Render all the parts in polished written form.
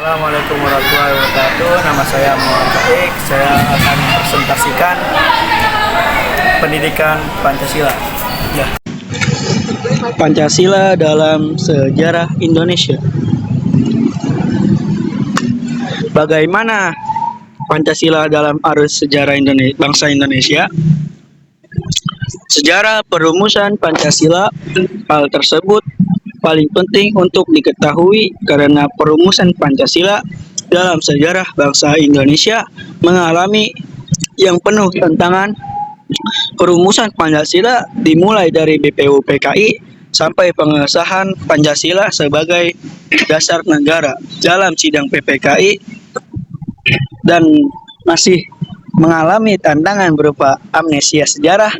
Assalamualaikum warahmatullahi wabarakatuh. Nama saya Muhammad Taufik. Saya akan presentasikan pendidikan Pancasila. Ya. Pancasila dalam sejarah Indonesia. Bagaimana Pancasila dalam arus sejarah bangsa Indonesia? Sejarah perumusan Pancasila. Hal tersebut paling penting untuk diketahui karena perumusan Pancasila dalam sejarah bangsa Indonesia mengalami yang penuh tantangan. Perumusan Pancasila dimulai dari BPUPKI sampai pengesahan Pancasila sebagai dasar negara dalam sidang PPKI dan masih mengalami tantangan berupa amnesia sejarah,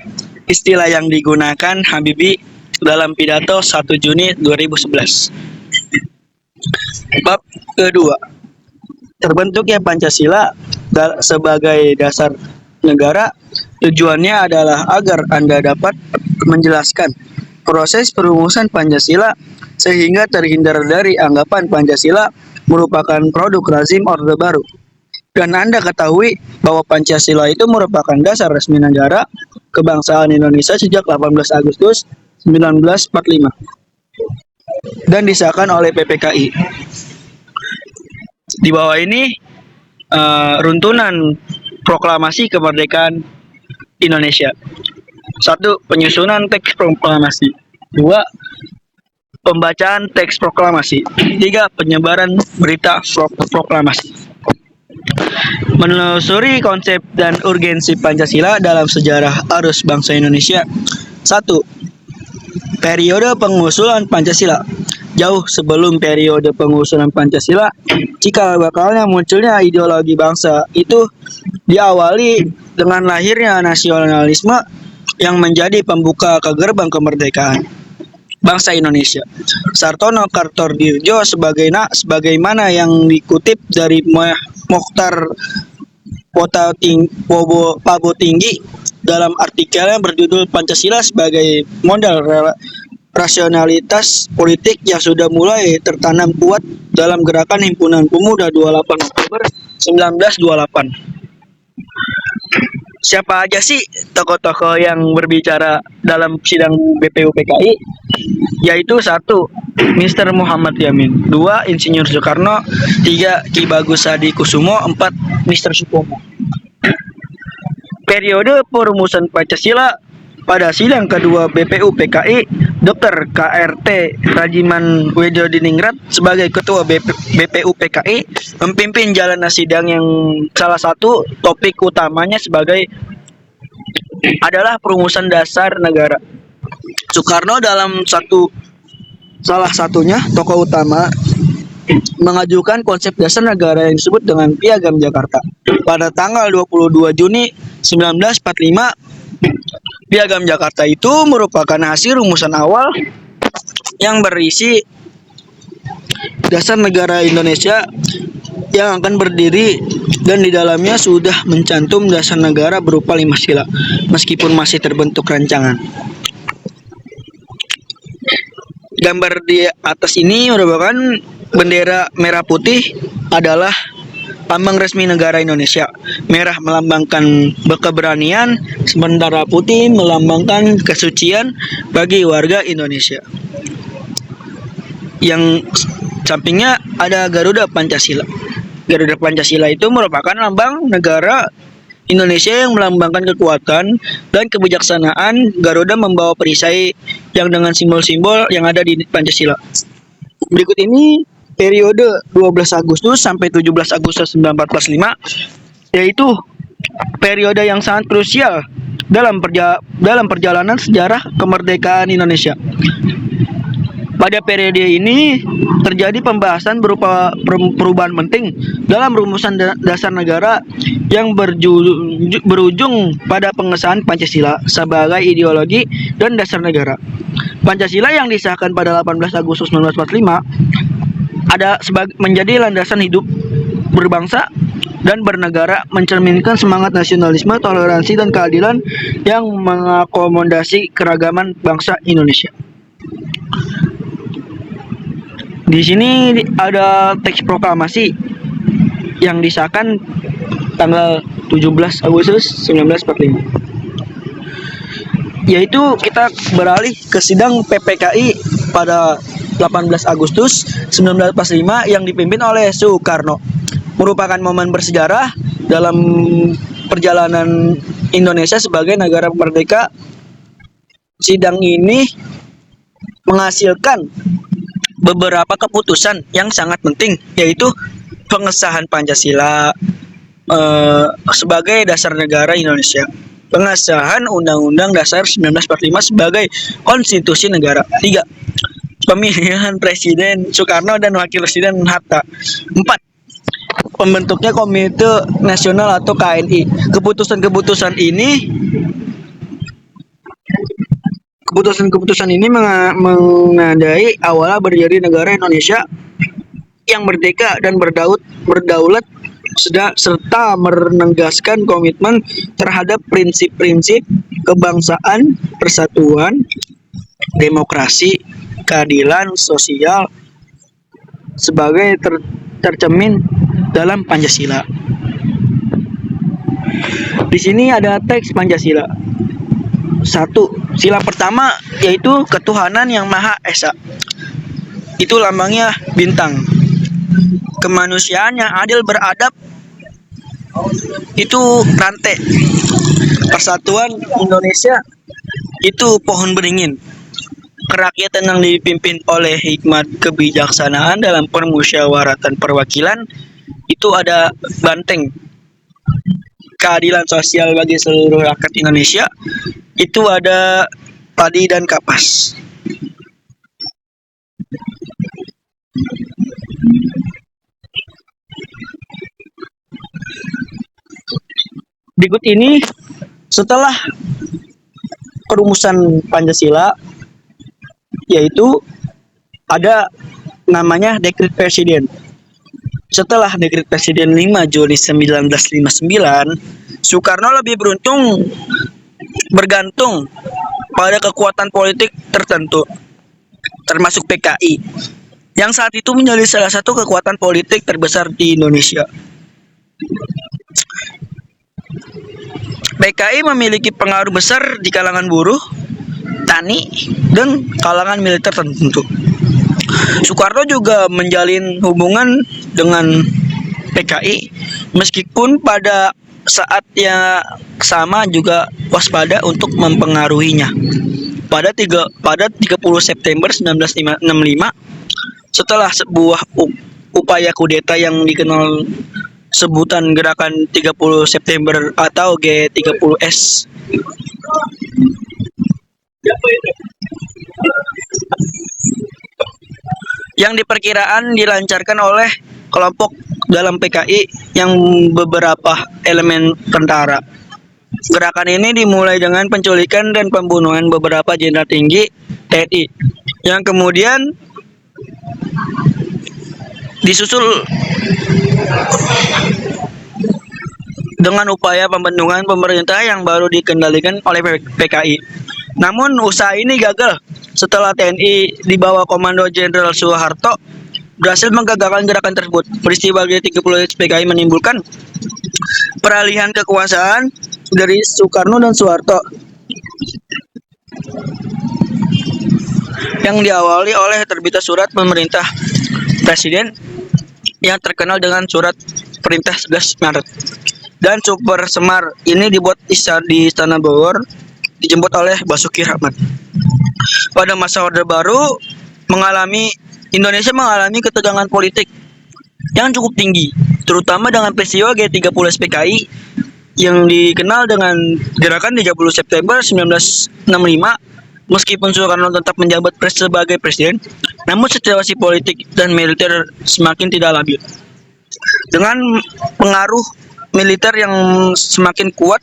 istilah yang digunakan Habibie dalam pidato 1 Juni 2011. Bab kedua, terbentuknya Pancasila sebagai dasar negara. Tujuannya adalah agar Anda dapat menjelaskan proses perumusan Pancasila sehingga terhindar dari anggapan Pancasila merupakan produk rezim Orde Baru. Dan Anda ketahui bahwa Pancasila itu merupakan dasar resmi negara kebangsaan Indonesia sejak 18 Agustus 1945 dan disahkan oleh PPKI. Di bawah ini runtunan proklamasi kemerdekaan Indonesia. 1. Penyusunan teks proklamasi. 2. Pembacaan teks proklamasi. 3. Penyebaran berita proklamasi. Menelusuri konsep dan urgensi Pancasila dalam sejarah arus bangsa Indonesia. 1. Periode pengusulan Pancasila. Jauh sebelum periode pengusulan Pancasila, cikal bakalnya munculnya ideologi bangsa itu diawali dengan lahirnya nasionalisme yang menjadi pembuka ke gerbang kemerdekaan bangsa Indonesia. Sartono Kartodirjo sebagaimana yang dikutip dari Mokhtar Pabotinggi dalam artikelnya berjudul Pancasila sebagai modal rasionalitas politik yang sudah mulai tertanam kuat dalam gerakan Himpunan Pemuda 28 Oktober 1928. Siapa aja sih tokoh-tokoh yang berbicara dalam sidang BPUPKI? Yaitu 1. Mr. Muhammad Yamin, 2. Insinyur Soekarno, 3. Ki Bagus Hadikusumo, 4. Mr. Supomo. Periode perumusan Pancasila. Pada sidang kedua BPUPKI, Dr. KRT Rajiman Wedodiningrat sebagai ketua BPUPKI memimpin jalannya sidang yang salah satu topik utamanya adalah perumusan dasar negara. Soekarno dalam salah satunya tokoh utama mengajukan konsep dasar negara yang disebut dengan Piagam Jakarta. Pada tanggal 22 Juni 1945, Piagam Jakarta itu merupakan hasil rumusan awal yang berisi dasar negara Indonesia yang akan berdiri, dan di dalamnya sudah mencantum dasar negara berupa 5 sila meskipun masih terbentuk rancangan. Gambar di atas ini merupakan bendera merah putih adalah lambang resmi negara Indonesia. Merah melambangkan keberanian, sementara putih melambangkan kesucian bagi warga Indonesia. Yang sampingnya ada Garuda Pancasila. Garuda Pancasila itu merupakan lambang negara Indonesia yang melambangkan kekuatan dan kebijaksanaan. Garuda membawa perisai yang dengan simbol-simbol yang ada di Pancasila. Berikut ini periode 12 Agustus sampai 17 Agustus 1945, yaitu periode yang sangat krusial dalam perjalanan sejarah kemerdekaan Indonesia. Pada periode ini terjadi pembahasan berupa perubahan penting dalam rumusan dasar negara yang berujung pada pengesahan Pancasila sebagai ideologi dan dasar negara. Pancasila yang disahkan pada 18 Agustus 1945 menjadi landasan hidup berbangsa dan bernegara, mencerminkan semangat nasionalisme, toleransi, dan keadilan yang mengakomodasi keragaman bangsa Indonesia. Di sini ada teks proklamasi yang disahkan tanggal 17 Agustus 1945. Yaitu kita beralih ke sidang PPKI pada 18 Agustus 1945 yang dipimpin oleh Soekarno. Merupakan momen bersejarah dalam perjalanan Indonesia sebagai negara merdeka. Sidang ini menghasilkan beberapa keputusan yang sangat penting, yaitu pengesahan Pancasila sebagai dasar negara Indonesia, pengesahan Undang-Undang Dasar 1945 sebagai konstitusi negara. 3. Pemilihan Presiden Soekarno dan Wakil Presiden Hatta. 4. Pembentuknya Komite Nasional atau KNI. Keputusan ini menandai awalnya berdiri negara Indonesia yang merdeka dan berdaulat serta menegaskan komitmen terhadap prinsip-prinsip kebangsaan, persatuan, demokrasi, keadilan sosial sebagai tercermin dalam Pancasila. Di sini ada teks Pancasila. 1. Sila pertama yaitu ketuhanan yang Maha Esa. Itu lambangnya bintang. Kemanusiaan yang adil beradab, itu rantai. Persatuan Indonesia itu pohon beringin. Kerakyatan yang dipimpin oleh hikmat kebijaksanaan dalam permusyawaratan perwakilan, itu ada banteng. Keadilan sosial bagi seluruh rakyat Indonesia, itu ada padi dan kapas. Berikut ini setelah perumusan Pancasila, yaitu ada namanya Dekret Presiden. Setelah Dekret Presiden 5 Juni 1959, Soekarno lebih beruntung bergantung pada kekuatan politik tertentu, termasuk PKI, yang saat itu menjadi salah satu kekuatan politik terbesar di Indonesia. PKI memiliki pengaruh besar di kalangan buruh, tani, dan kalangan militer tertentu. Soekarno juga menjalin hubungan dengan PKI, meskipun pada saat yang sama juga waspada untuk mempengaruhinya. Pada 30 September 1965, setelah sebuah upaya kudeta yang dikenal sebutan Gerakan 30 September atau G30S, yang diperkiraan dilancarkan oleh kelompok dalam PKI yang beberapa elemen tentara. Gerakan ini dimulai dengan penculikan dan pembunuhan beberapa jenderal tinggi TNI, yang kemudian disusul dengan upaya pembentukan pemerintah yang baru dikendalikan oleh PKI. Namun usaha ini gagal setelah TNI di bawah Komando Jenderal Soeharto berhasil menggagalkan gerakan tersebut. Peristiwa G30 PKI menimbulkan peralihan kekuasaan dari Soekarno dan Soeharto yang diawali oleh terbitnya surat pemerintah presiden yang terkenal dengan surat perintah 11 Maret. Dan Super Semar ini dibuat di Istana Bogor, dijemput oleh Basuki Rahmat. Pada masa Orde Baru, Indonesia mengalami ketegangan politik yang cukup tinggi, terutama dengan peristiwa G30 PKI yang dikenal dengan Gerakan 30 September 1965. Meskipun Soekarno tetap menjabat sebagai presiden, namun situasi politik dan militer semakin tidak labil. Dengan pengaruh militer yang semakin kuat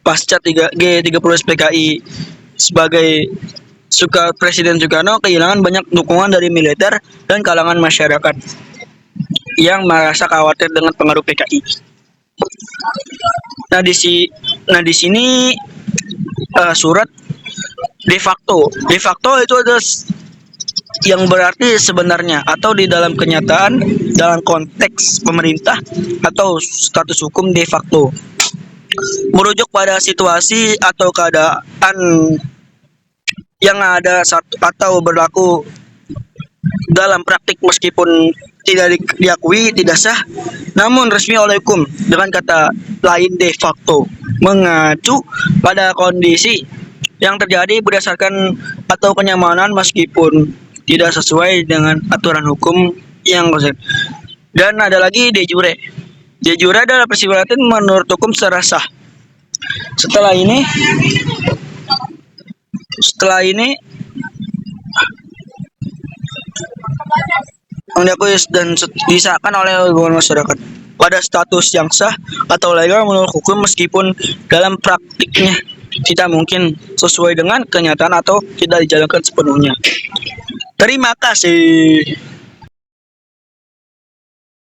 pasca G30 PKI sebagai Presiden Soekarno kehilangan banyak dukungan dari militer dan kalangan masyarakat yang merasa khawatir dengan pengaruh PKI. Nah di sini surat de facto itu ada yang berarti sebenarnya atau di dalam kenyataan dalam konteks pemerintah atau status hukum de facto, merujuk pada situasi atau keadaan yang ada atau berlaku dalam praktik meskipun tidak diakui tidak sah namun resmi oleh hukum. Dengan kata lain, de facto mengacu pada kondisi yang terjadi berdasarkan atau kenyamanan meskipun tidak sesuai dengan aturan hukum yang konsep. Dan ada lagi de jure. De jure adalah peristiwa latin menurut hukum secara sah. Setelah ini yang diakui dan disahkan oleh hubungan masyarakat pada status yang sah atau legal menurut hukum meskipun dalam praktiknya tidak mungkin sesuai dengan kenyataan atau tidak dijalankan sepenuhnya. Terima kasih.